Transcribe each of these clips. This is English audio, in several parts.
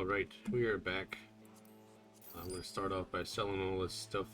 Alright, we are back. I'm going to start off by selling all this stuff.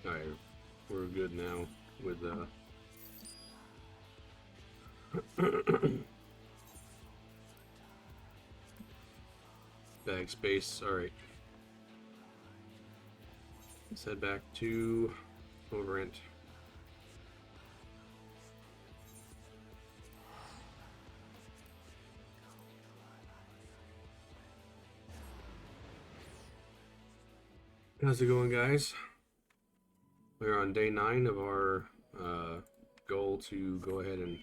Alright, we're good now with bag space. Alright. Let's head back to Overrent. How's it going, guys? We're on day 9 of our goal to go ahead and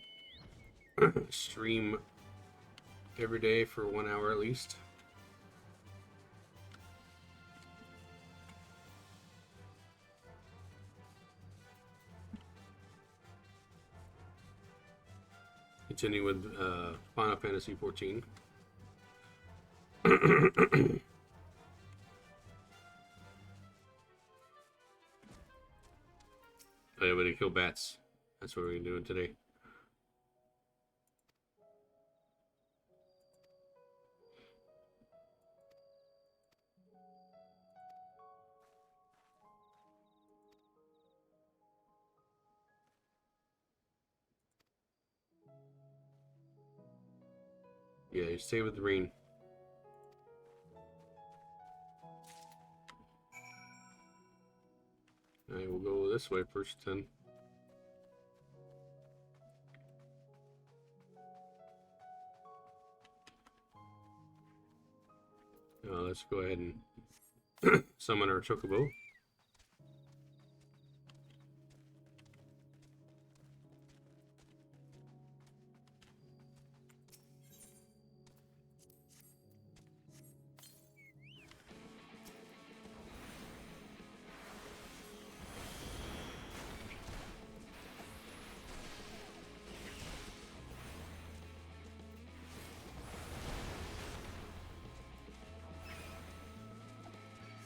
stream every day for 1 hour at least. Continue with Final Fantasy 14. Oh, yeah, we're gonna kill bats. That's what we're doing today. Yeah, you stay with the rain. Alright, we'll go this way first then. Let's go ahead and summon our chocobo.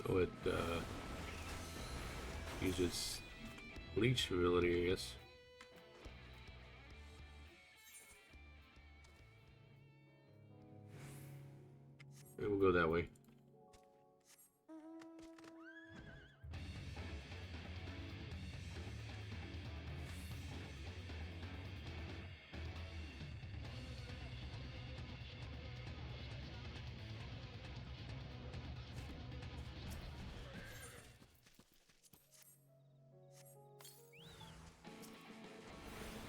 So it uses leech ability, I guess. And we'll go that way.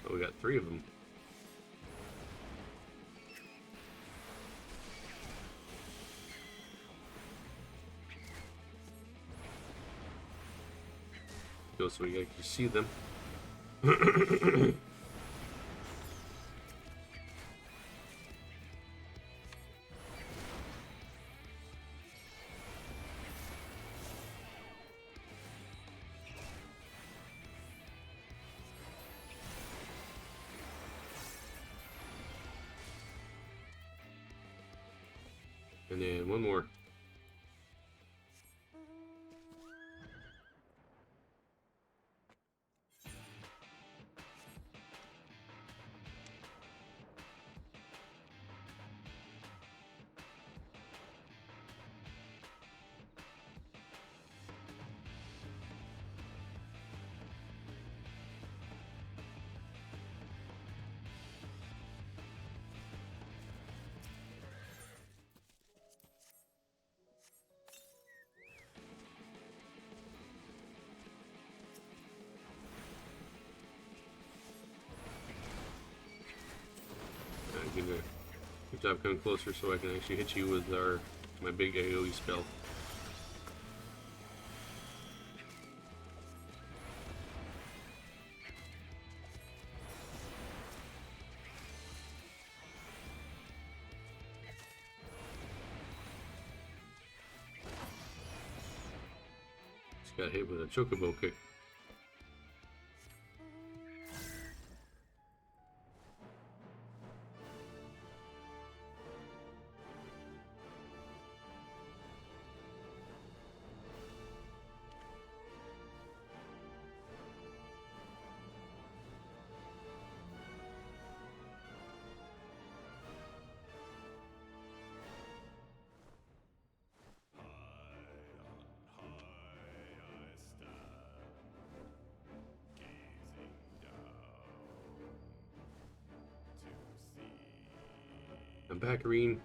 Oh, we got 3 of them. Go so we can see them. And then one more. Good job coming closer so I can actually hit you with my big AoE spell. Just got hit with a chocobo kick. I'm back, Reen.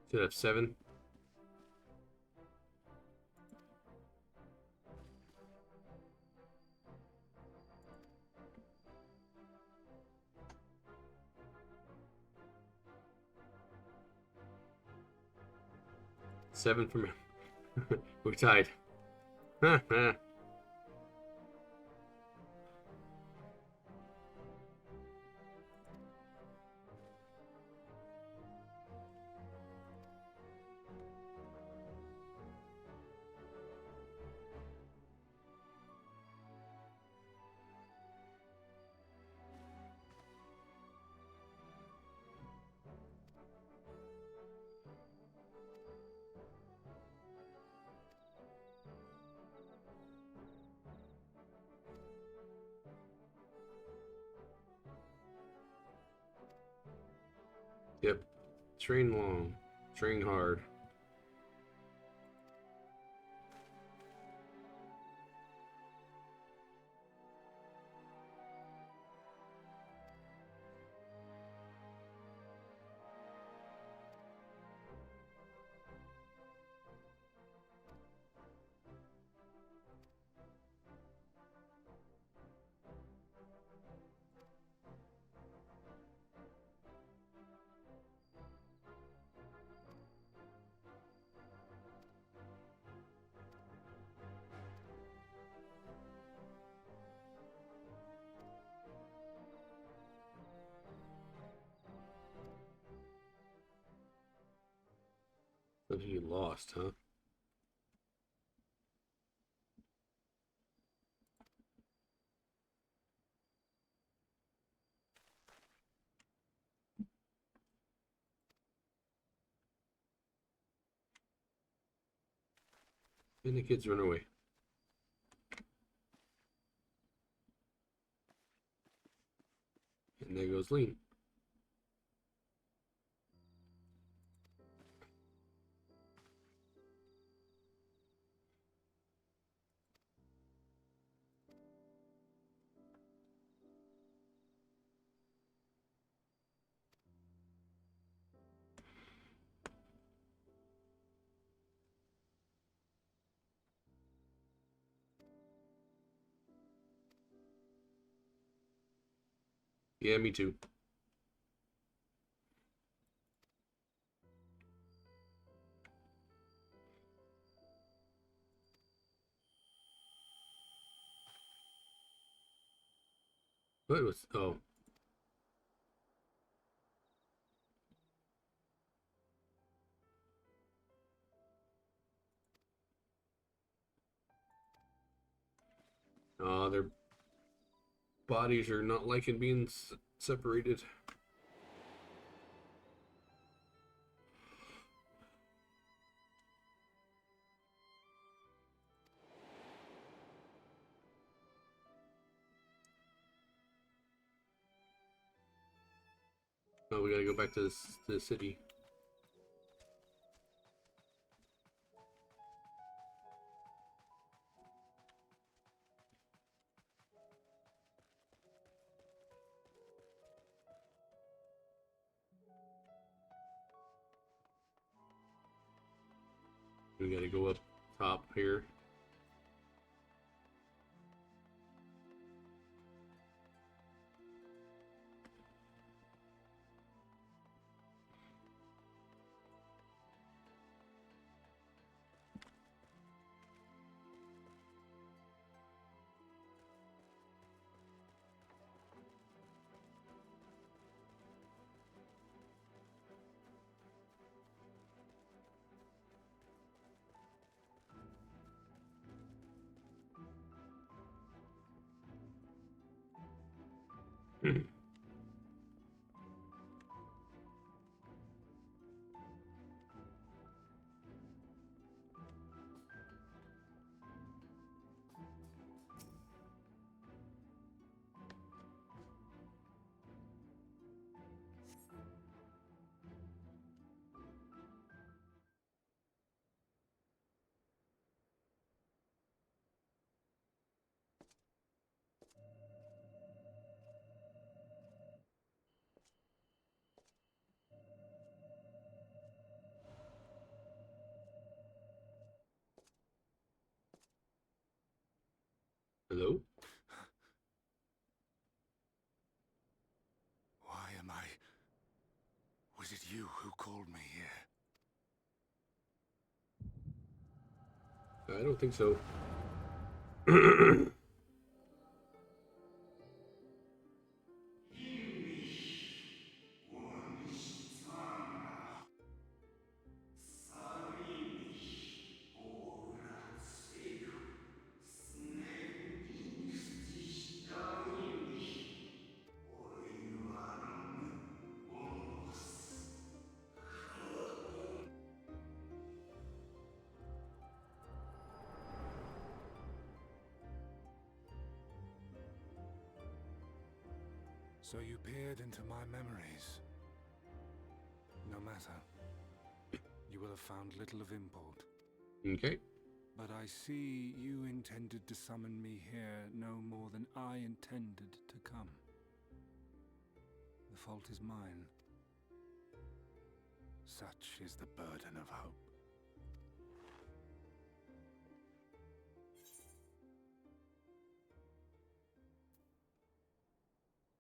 Should have 7. Seven from him. We're tied. Yep. Train long. Train hard. So you lost, huh? And the kids run away. And there goes Lean. Yeah, me too. What was... Oh. Their bodies are not liking being separated. Oh, we gotta go back to the city. We gotta go up top here. Hello? Why am I... Was it you who called me here? I don't think so. So you peered into my memories. No matter. You will have found little of import. Okay. But I see you intended to summon me here no more than I intended to come. The fault is mine. Such is the burden of hope.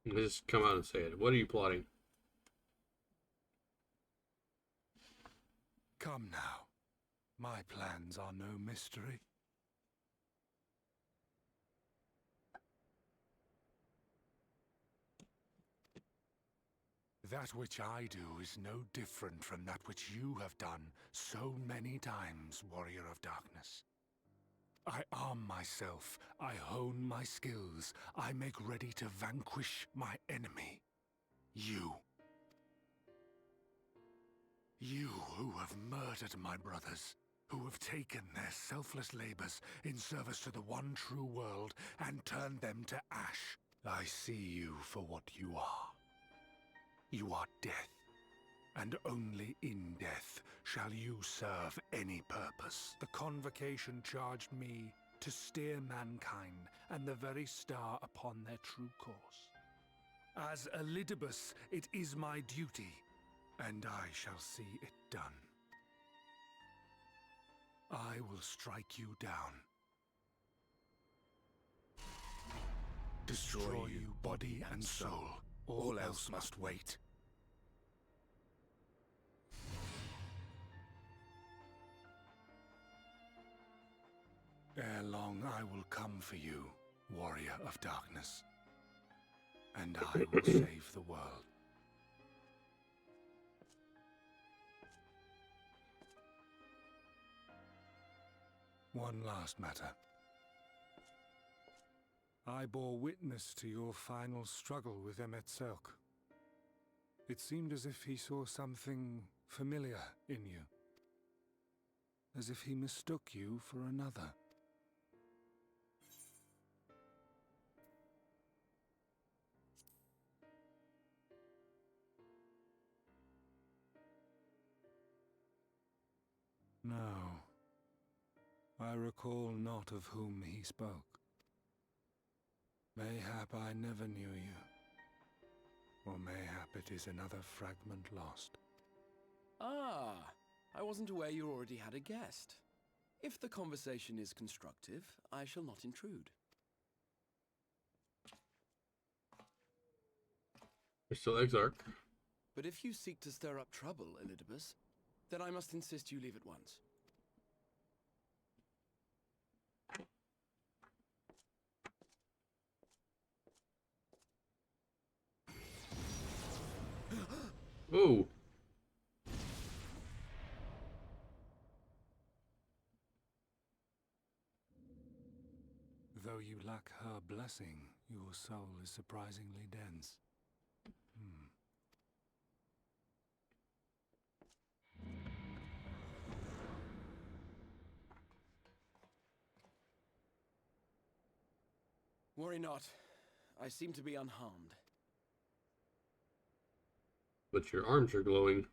Just come out and say it. What are you plotting? Come now. My plans are no mystery. That which I do is no different from that which you have done so many times, Warrior of Darkness. I arm myself, I hone my skills, I make ready to vanquish my enemy. You. You who have murdered my brothers, who have taken their selfless labors in service to the one true world and turned them to ash. I see you for what you are. You are death, and only in death shall you serve any purpose. The Convocation charged me to steer mankind and the very star upon their true course. As Elidibus, it is my duty, and I shall see it done. I will strike you down. Destroy you body and soul. All else must wait. Ere long I will come for you, Warrior of Darkness. And I will save the world. One last matter. I bore witness to your final struggle with Emet-Selch. It seemed as if he saw something familiar in you. As if he mistook you for another. No. I recall not of whom he spoke. Mayhap I never knew you. Or mayhap it is another fragment lost. Ah, I wasn't aware you already had a guest. If the conversation is constructive, I shall not intrude. You're still Exarch. But if you seek to stir up trouble, Elidibus, then I must insist you leave at once. Oh. Though you lack her blessing, your soul is surprisingly dense. Worry not. I seem to be unharmed. But your arms are glowing.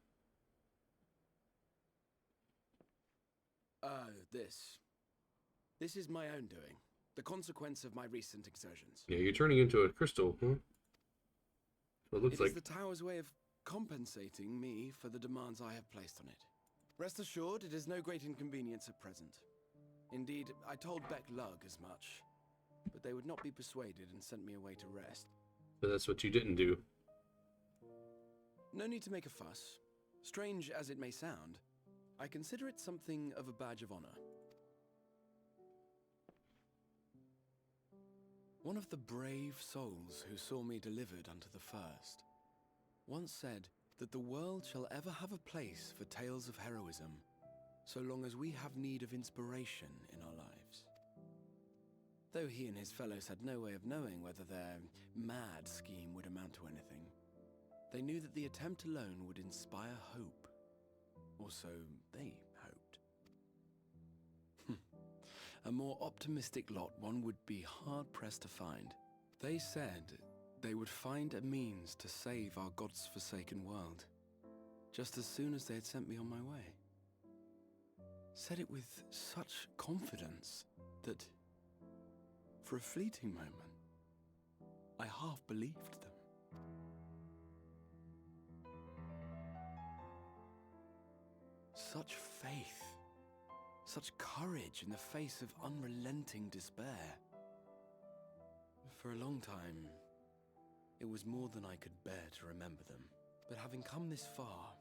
This is my own doing. The consequence of my recent exertions. Yeah, you're turning into a crystal, huh? So it looks It like... is the tower's way of compensating me for the demands I have placed on it. Rest assured, it is no great inconvenience at present. Indeed, I told Beck Lug as much, but they would not be persuaded and sent me away to rest. But that's what you didn't do. No need to make a fuss. Strange as it may sound, I consider it something of a badge of honor. One of the brave souls who saw me delivered unto the first once said that the world shall ever have a place for tales of heroism, so long as we have need of inspiration in our lives. Though he and his fellows had no way of knowing whether their mad scheme would amount to anything, they knew that the attempt alone would inspire hope. Or so they hoped. A more optimistic lot one would be hard-pressed to find. They said they would find a means to save our God's forsaken world, just as soon as they had sent me on my way. Said it with such confidence that, for a fleeting moment, I half believed them. Such faith, such courage in the face of unrelenting despair. For a long time, it was more than I could bear to remember them. But having come this far,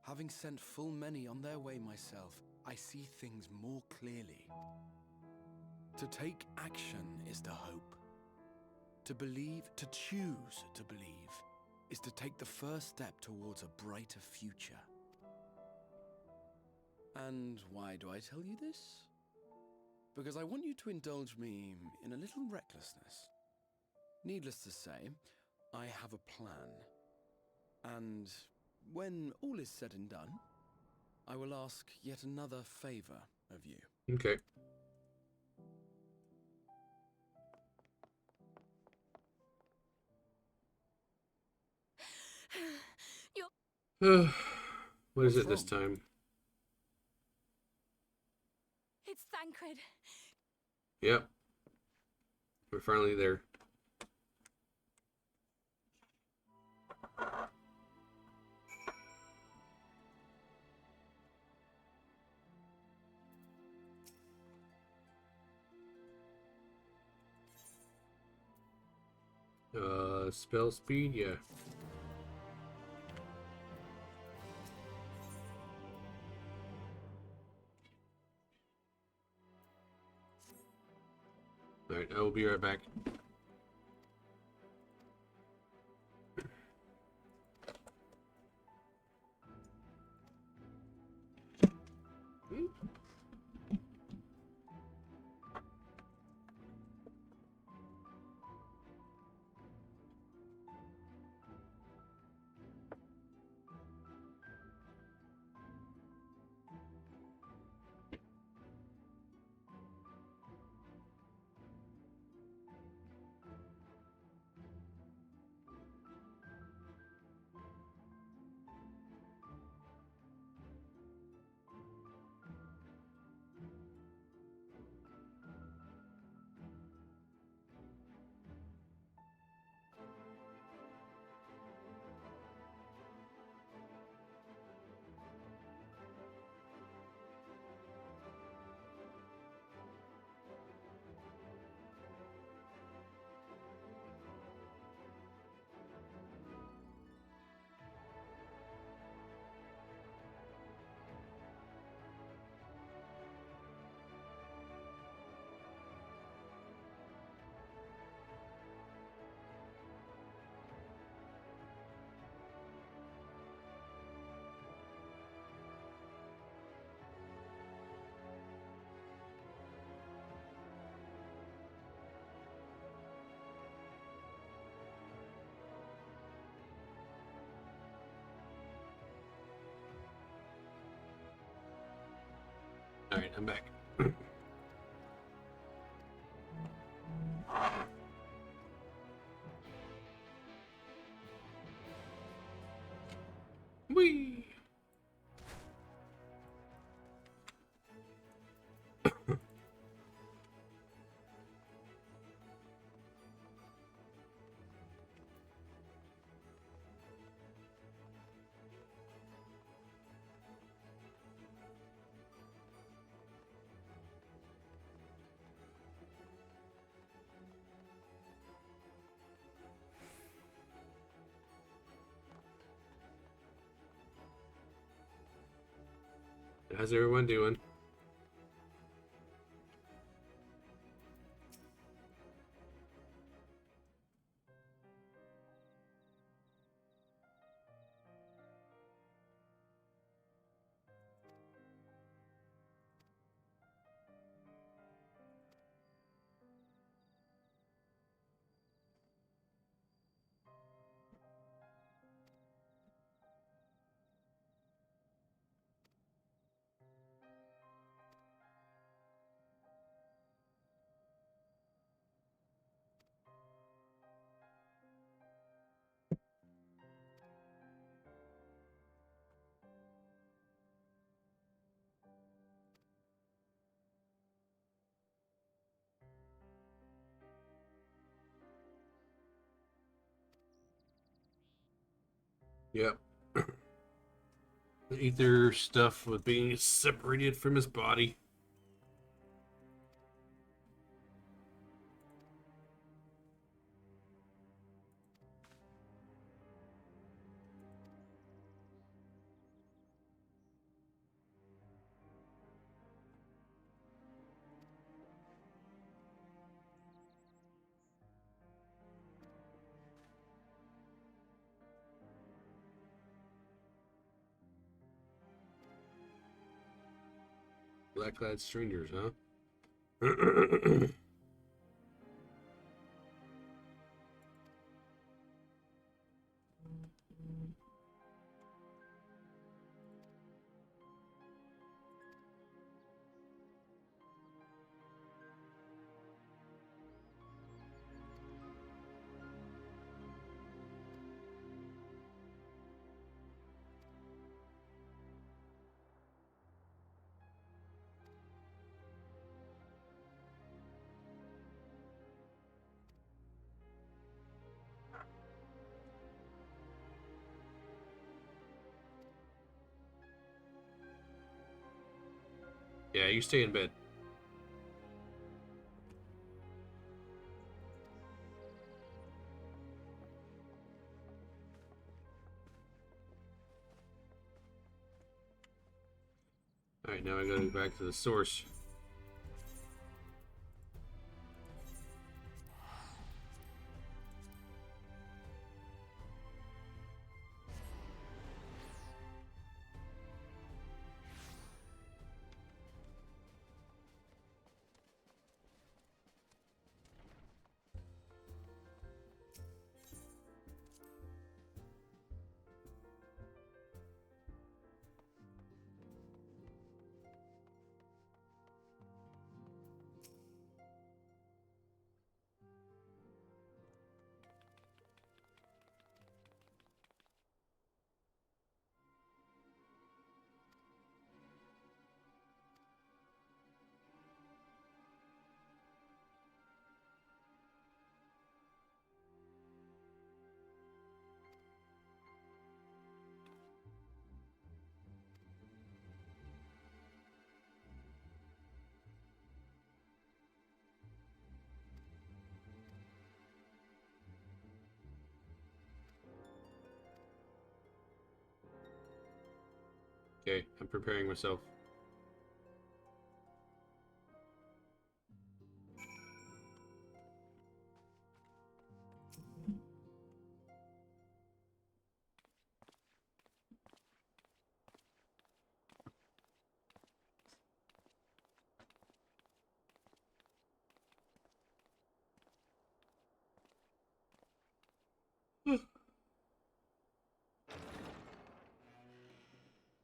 having sent full many on their way myself, I see things more clearly. To take action is to hope. To believe, to choose to believe, is to take the first step towards a brighter future. And why do I tell you this? Because I want you to indulge me in a little recklessness. Needless to say, I have a plan. And when all is said and done, I will ask yet another favor of you. Okay. What is it this What's wrong? time? It's Thancred. Yep. We're finally there. Spell speed, yeah. Alright, I will be right back. Alright, I'm back. Whee! How's everyone doing? Yep. The ether stuff was being separated from his body. Black-clad strangers, huh? Yeah, you stay in bed. Alright, now I gotta go back to the source. Okay, I'm preparing myself.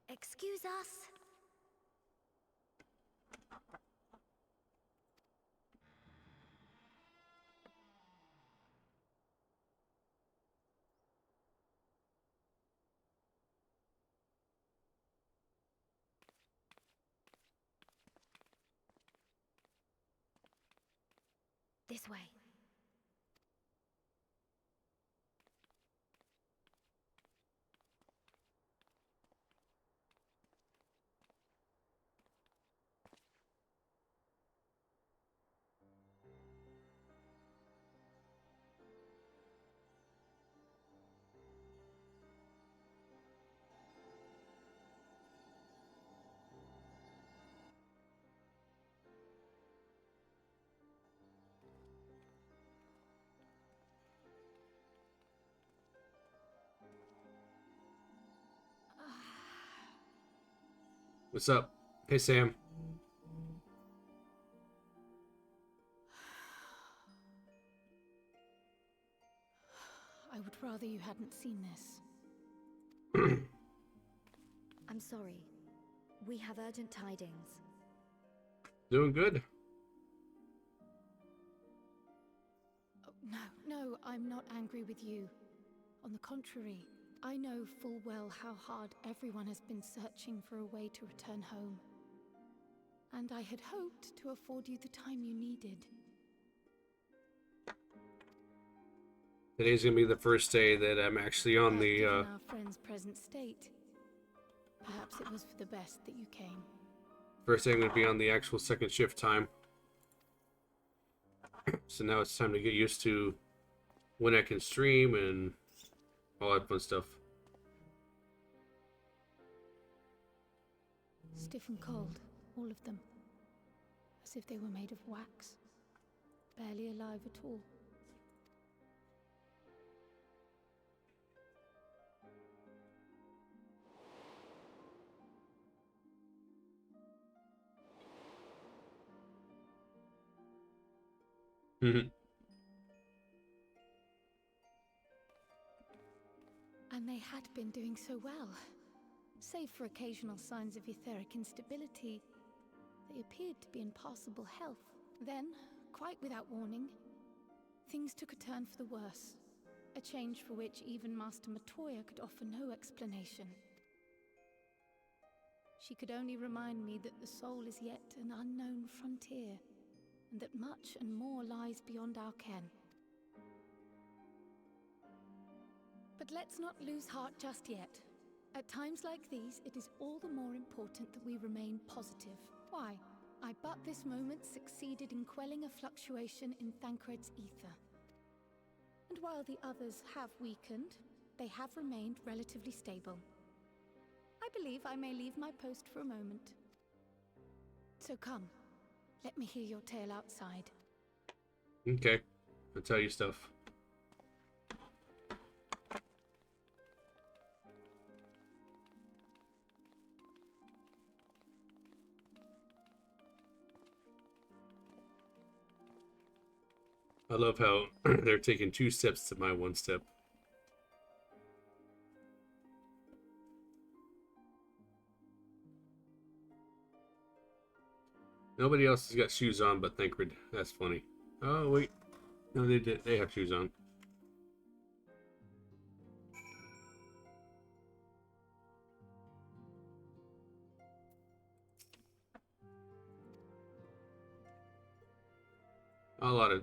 Excuse us. This way. What's up? Hey, Sam. I would rather you hadn't seen this. I'm sorry. We have urgent tidings. Doing good. Oh, no, I'm not angry with you. On the contrary, I know full well how hard everyone has been searching for a way to return home. And I had hoped to afford you the time you needed. Today's gonna be the first day that I'm actually on But the. given our friend's present state, perhaps it was for the best that you came. First day I'm gonna be on the actual second shift time. So now it's time to get used to when I can stream and all that fun stuff. Stiff and cold, all of them. As if they were made of wax. Barely alive at all. And they had been doing so well. Save for occasional signs of etheric instability, they appeared to be in passable health. Then, quite without warning, things took a turn for the worse. A change for which even Master Matoya could offer no explanation. She could only remind me that the soul is yet an unknown frontier, and that much and more lies beyond our ken. But let's not lose heart just yet. At times like these, it is all the more important that we remain positive. Why? I but this moment succeeded in quelling a fluctuation in Thancred's ether. And while the others have weakened, they have remained relatively stable. I believe I may leave my post for a moment. So come, let me hear your tale outside. Okay, I'll tell you stuff. I love how they're taking 2 steps to my 1 step. Nobody else has got shoes on but Thancred. That's funny. Oh, wait. No, they did. They have shoes on.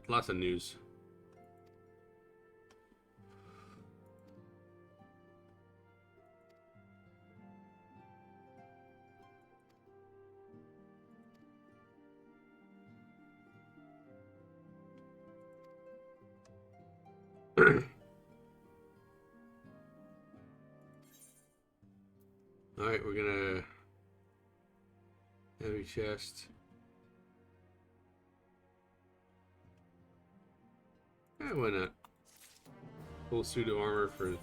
Lots of news. Alright, we're gonna heavy chest. Yeah, why not? Full suit of armor for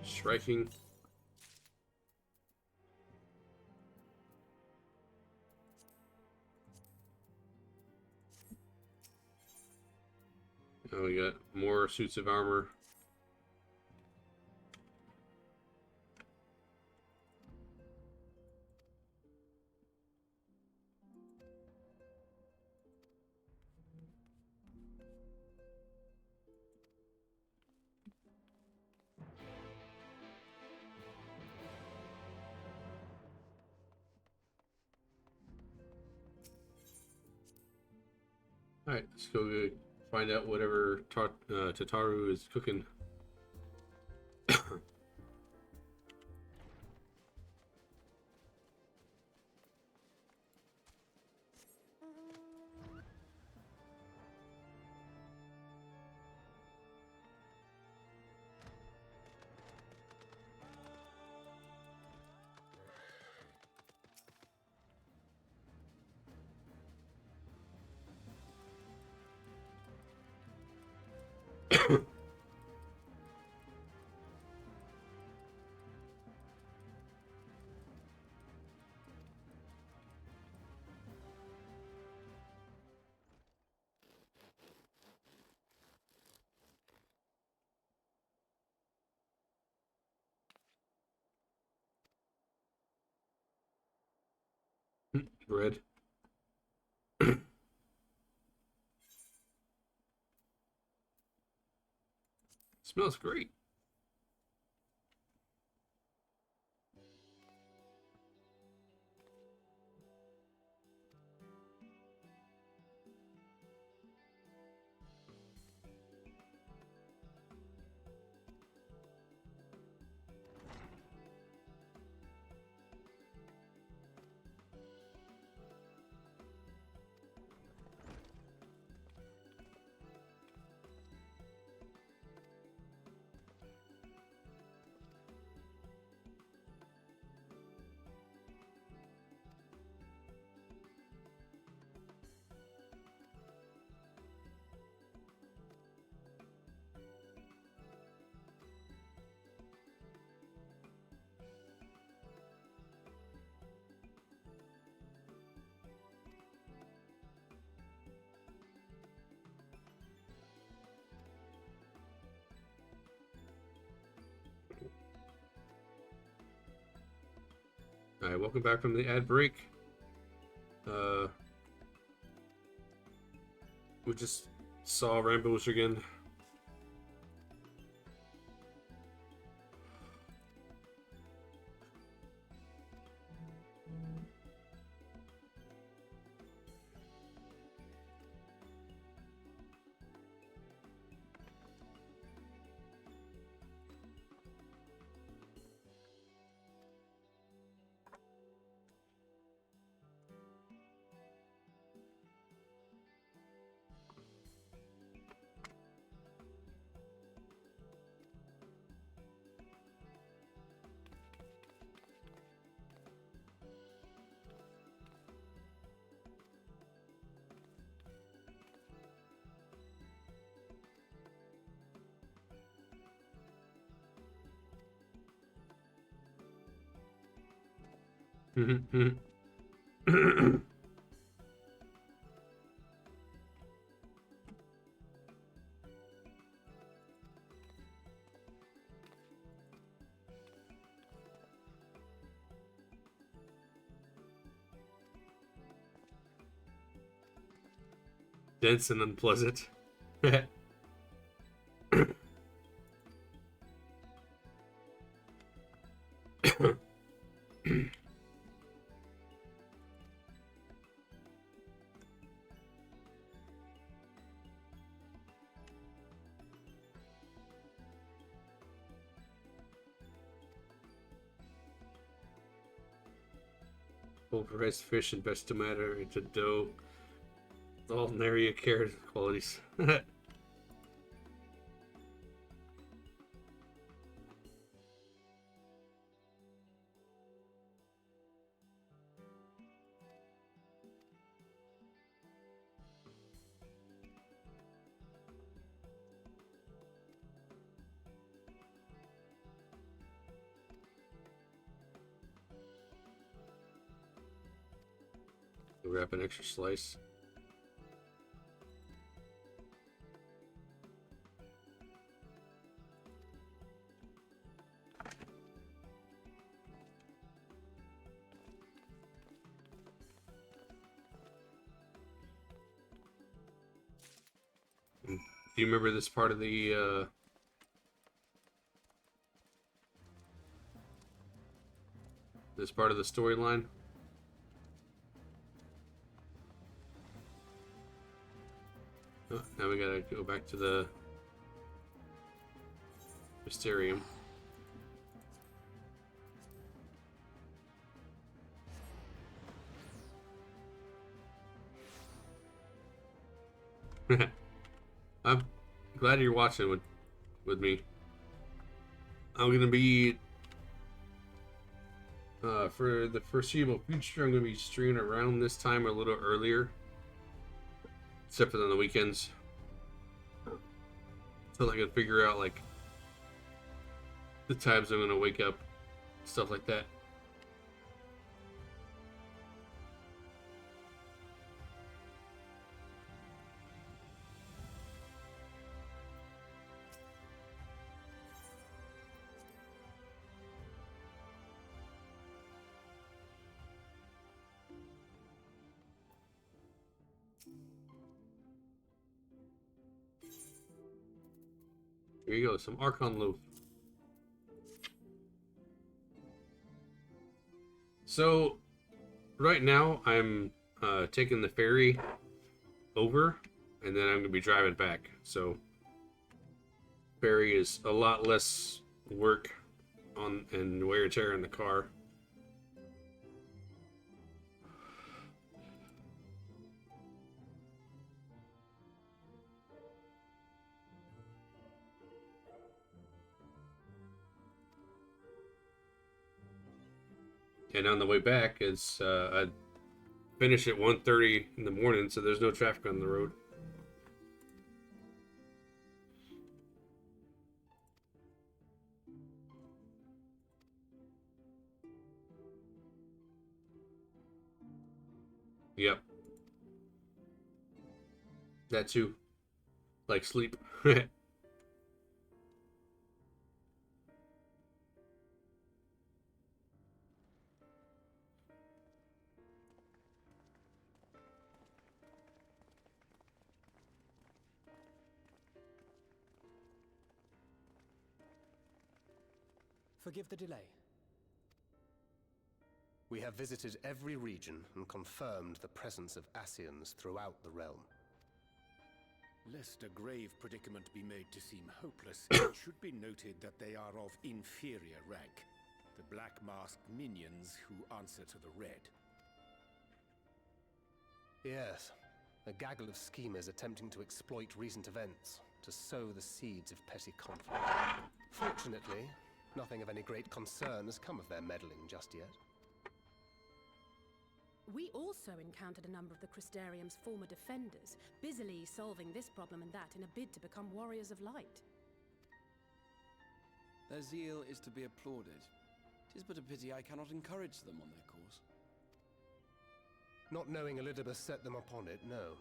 striking. Oh, we got more suits of armor. Alright, let's go find out whatever Tataru is cooking. Bread. Smells great. Alright, welcome back from the ad break. We just saw Rainbows again. Dense and unpleasant. Pulverized fish and best tomato into dough. All nary carrot qualities. Wrap an extra slice. Do you remember this part of the storyline? Oh, now we gotta go back to the Mysterium. I'm glad you're watching with me. I'm gonna be for the foreseeable future. I'm gonna be streaming around this time or a little earlier, except for on the weekends, so I can figure out like the times I'm gonna wake up, stuff like that. Here you go, some Archon loaf. So, right now I'm taking the ferry over, and then I'm gonna be driving back. So, ferry is a lot less work on and wear and tear in the car. And on the way back, I finish at 1:30 in the morning, so there's no traffic on the road. Yep. That too. Like sleep. Forgive the delay. We have visited every region and confirmed the presence of Ascians throughout the realm. Lest a grave predicament be made to seem hopeless, it should be noted that they are of inferior rank. The black-masked minions who answer to the red. Yes, a gaggle of schemers attempting to exploit recent events to sow the seeds of petty conflict. Fortunately, nothing of any great concern has come of their meddling just yet. We also encountered a number of the Crystarium's former defenders, busily solving this problem and that in a bid to become warriors of light. Their zeal is to be applauded. 'Tis but a pity I cannot encourage them on their course. Not knowing Elidibus set them upon it, no.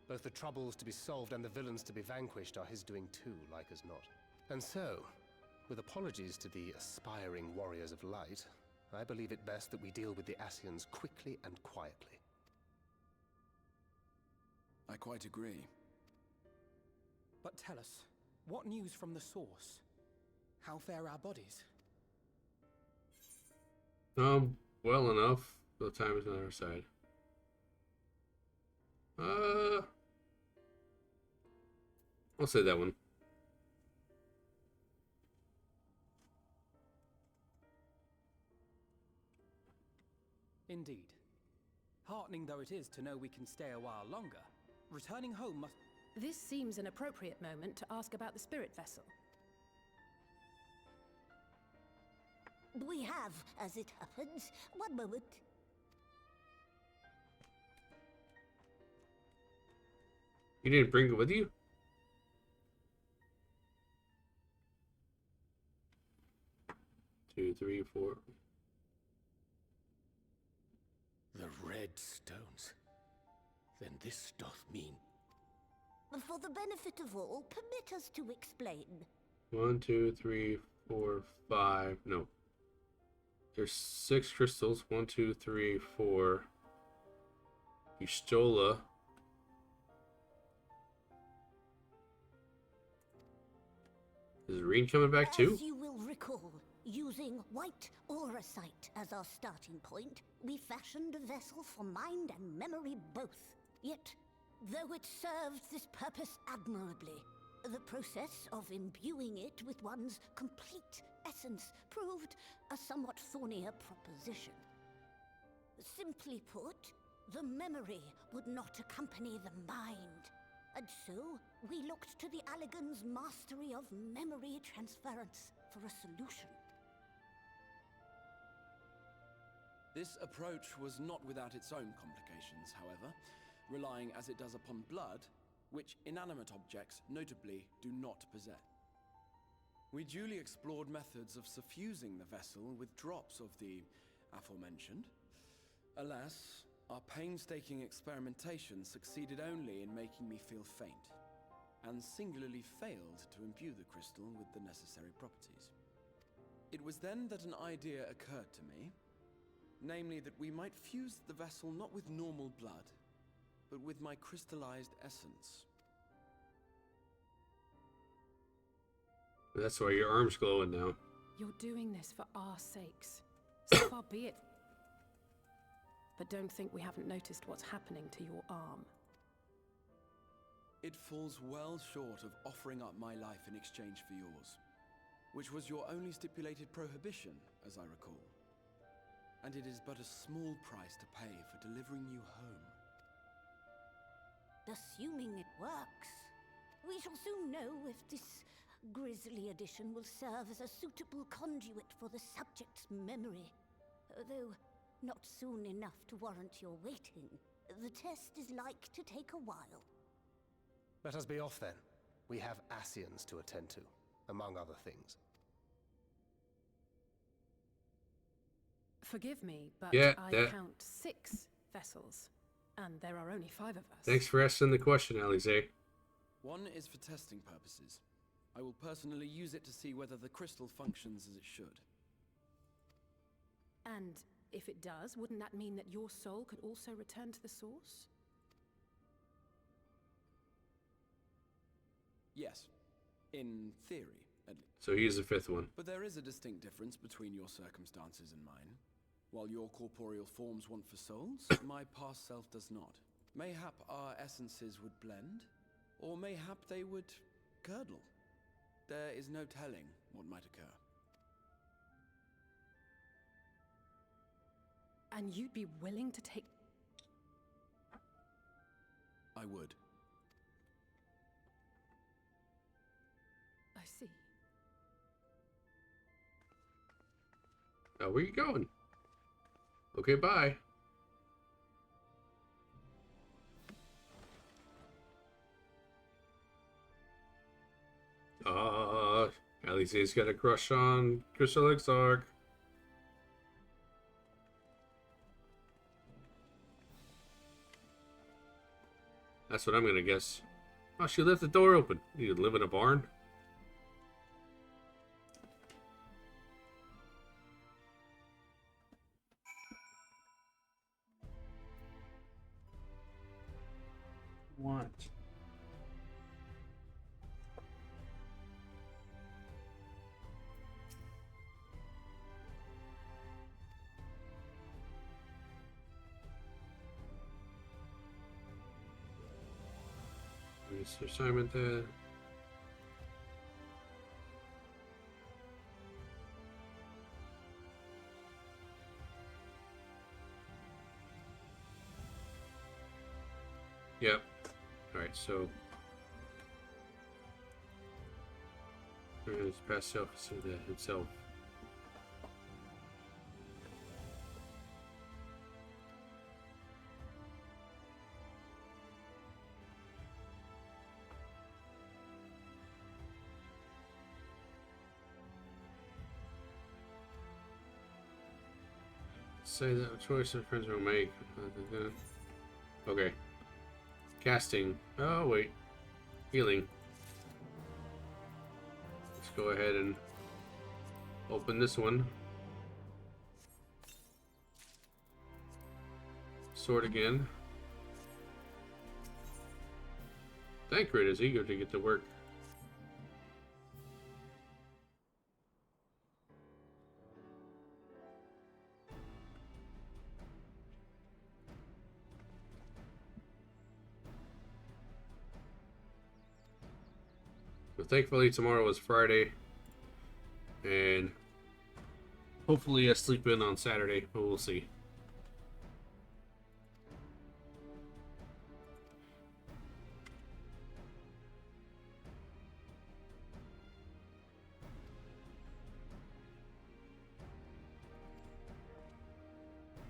Both the troubles to be solved and the villains to be vanquished are his doing too, like as not. And so, with apologies to the aspiring warriors of light, I believe it best that we deal with the Ascians quickly and quietly. I quite agree. But tell us, what news from the source? How fare our bodies? Well enough. The time is on our side. I'll say that one. Indeed. Heartening though it is to know we can stay a while longer, returning home must... This seems an appropriate moment to ask about the spirit vessel. We have, as it happens. One moment. You didn't bring it with you? Two, three, four. The red stones. Then this doth mean... For the benefit of all, permit us to explain. 1, 2, 3, 4, 5. No. There's 6 crystals. 1, 2, 3, 4. Eustola. Is Reen coming back too? As you will recall, using white auracite as our starting point, we fashioned a vessel for mind and memory both. Yet, though it served this purpose admirably. The process of imbuing it with one's complete essence proved a somewhat thornier proposition. Simply put, the memory would not accompany the mind. And so, we looked to the Allegans' mastery of memory transference for a solution. This approach was not without its own complications, however, relying as it does upon blood, which inanimate objects notably do not possess. We duly explored methods of suffusing the vessel with drops of the aforementioned. Alas, our painstaking experimentation succeeded only in making me feel faint, and singularly failed to imbue the crystal with the necessary properties. It was then that an idea occurred to me, namely that we might fuse the vessel not with normal blood, but with my crystallized essence. That's why your arm's glowing now. You're doing this for our sakes. So far be it. But don't think we haven't noticed what's happening to your arm. It falls well short of offering up my life in exchange for yours, which was your only stipulated prohibition, as I recall. And it is but a small price to pay for delivering you home. Assuming it works, we shall soon know if this grisly addition will serve as a suitable conduit for the subject's memory. Though not soon enough to warrant your waiting. The test is like to take a while. Let us be off then. We have Ascians to attend to, among other things. Forgive me, but Yeah, I that- count 6 vessels, and there are only 5 of us. Thanks for asking the question, Alize. One is for testing purposes. I will personally use it to see whether the crystal functions as it should. And if it does, wouldn't that mean that your soul could also return to the source? Yes, in theory, at least. So he's the 5th one. But there is a distinct difference between your circumstances and mine. While your corporeal forms want for souls, my past self does not. Mayhap our essences would blend, or mayhap they would curdle. There is no telling what might occur. And you'd be willing to take... I would. I see. Oh, where you going? Okay, bye. Alize's got a crush on Crystal Exarch. That's what I'm gonna guess. Oh, she left the door open. You live in a barn? What? Mr. Simon there. Yep. Alright, so it's past self itself. Say that a choice that friends will make. Okay. Casting. Oh, wait. Healing. Let's go ahead and open this one. Sword again. Thancred is eager to get to work. thankfully tomorrow is Friday, and hopefully I sleep in on Saturday, but we'll see.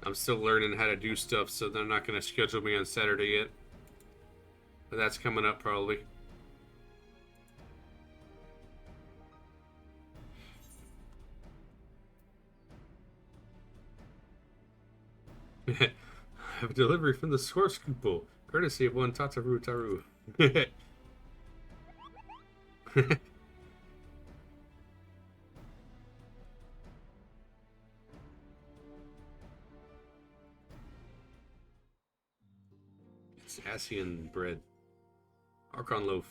I'm still learning how to do stuff, so they're not going to schedule me on Saturday yet. But that's coming up probably. I have a delivery from the source Kupo, courtesy of one Tataru Taru. It's Asian bread. Archon loaf.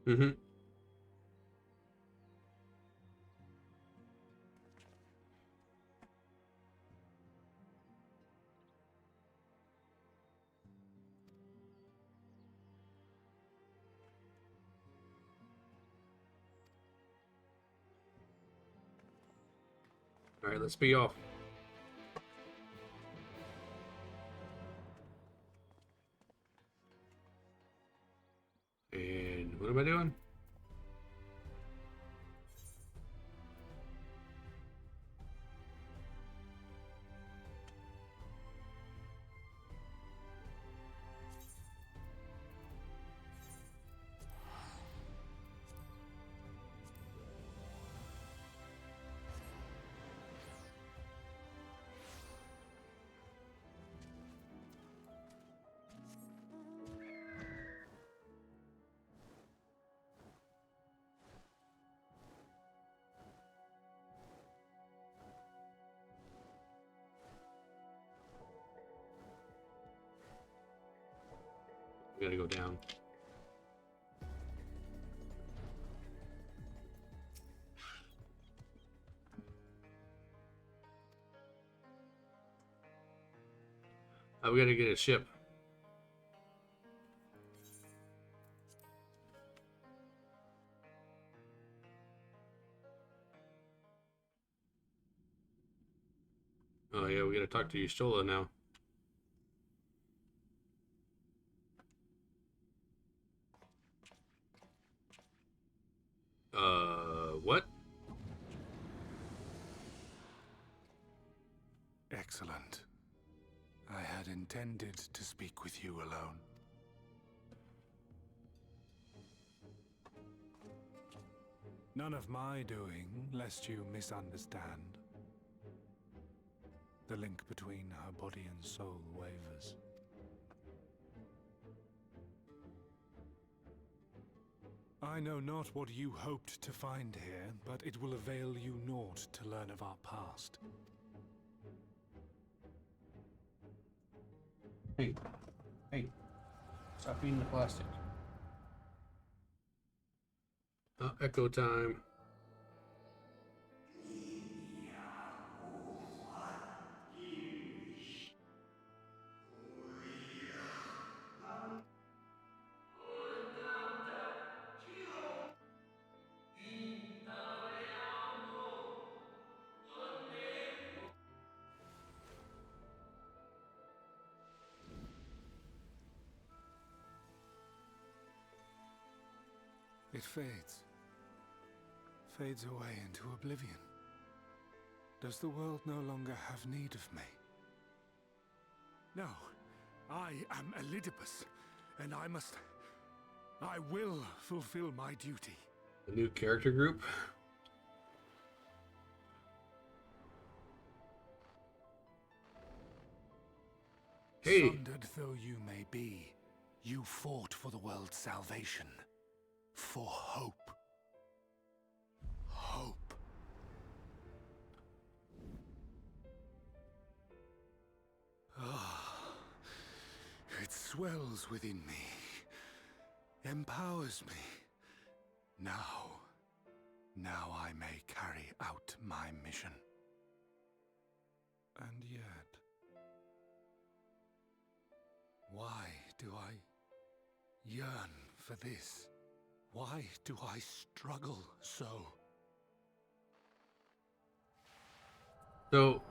Mm-hmm. Alright, let's be off. And what am I doing? We gotta go down. Oh, we gotta get a ship. Oh yeah, we gotta talk to Yustola now. What? Excellent. I had intended to speak with you alone. None of my doing, lest you misunderstand. The link between her body and soul wavers. I know not what you hoped to find here, but it will avail you naught to learn of our past. Hey. Hey. Stop eating the plastic. Echo time. It fades. Fades away into oblivion. Does the world no longer have need of me? No. I am Elidibus, and I will fulfill my duty. A new character group? Hey! Sundered though you may be, you fought for the world's salvation. For hope. dwells within me, empowers me. Now I may carry out my mission. And yet, why do I yearn for this? Why do I struggle so? So,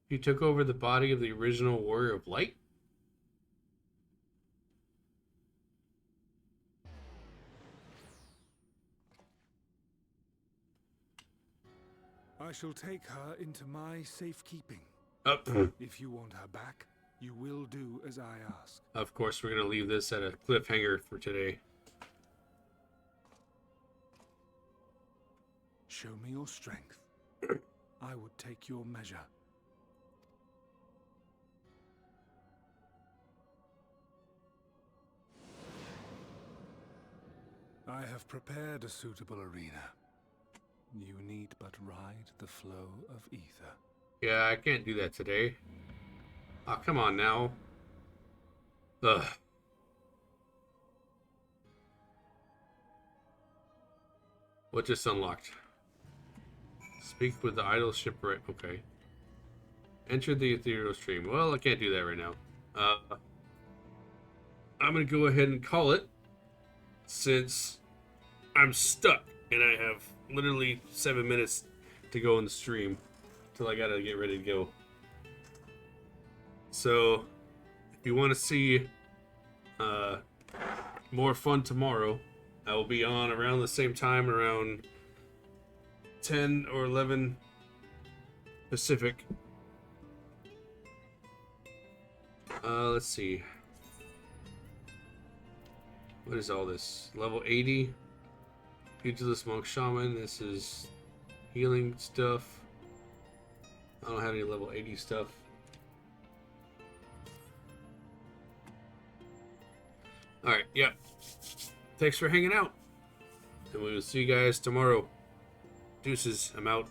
you took over the body of the original Warrior of Light? I shall take her into my safekeeping. If you want her back, you will do as I ask. Of course, we're going to leave this at a cliffhanger for today. Show me your strength. I would take your measure. I have prepared a suitable arena. You need but ride the flow of ether. Yeah, I can't do that today. Oh, come on now. Ugh. What just unlocked? Speak with the idle shipwreck. Okay. Enter the ethereal stream. Well, I can't do that right now. I'm going to go ahead and call it, since I'm stuck and I have literally 7 minutes to go in the stream till I gotta get ready to go. So if you want to see more fun tomorrow, I will be on around the same time, around 10 or 11 Pacific. Let's see. What is all this? Level 80. Pugilist Monk Shaman. This is healing stuff. I don't have any level 80 stuff. Alright, yeah. Thanks for hanging out. And we will see you guys tomorrow. Deuces, I'm out.